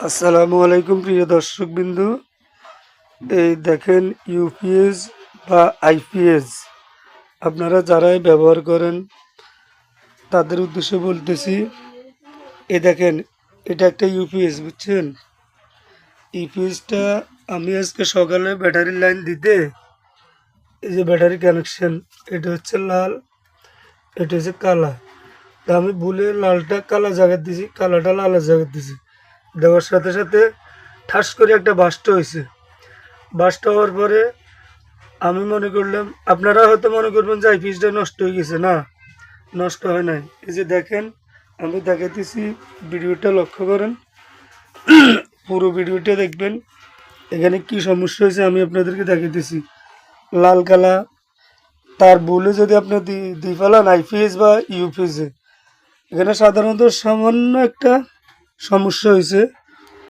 আসসালামু আলাইকুম প্রিয় দর্শকবিন্দু। এই দেখেন ইউপিএস বা আইপিএস আপনারা যারাই ব্যবহার করেন তাদের উদ্দেশ্যে বলতেছি। দেখেন, এটা একটা ইউপিএস, বুঝছেন? ইউপিএসটা আমি আজকে সকালে ব্যাটারির লাইন দিতে, এই যে ব্যাটারি কানেকশন, এটা হচ্ছে লাল, এটা হচ্ছে কালা। তা আমি ভুলে লালটা কালা জায়গা দিছি, কালাটা লালের জায়গা দিছি। দেওয়ার সাথে সাথে ঠাস করে একটা বাস্ট হয়েছে। বাস্ট হওয়ার পরে আমি মনে করলাম, আপনারা হয়তো মনে করবেন যে আইপিএসটা নষ্ট হয়ে গেছে। না, নষ্ট হয় নাই। এই যে দেখেন, আমি দেখাইতেছি, ভিডিওটা লক্ষ্য করেন, পুরো ভিডিওটা দেখবেন। এখানে কি সমস্যা হয়েছে আমি আপনাদেরকে দেখাইতেছি। লাল কালা তার বলে যদি আপনি দিয়ে ফেলান আইপিএস বা ইউপিএসে, এখানে সাধারণত সামান্য একটা সমস্যা হয়েছে।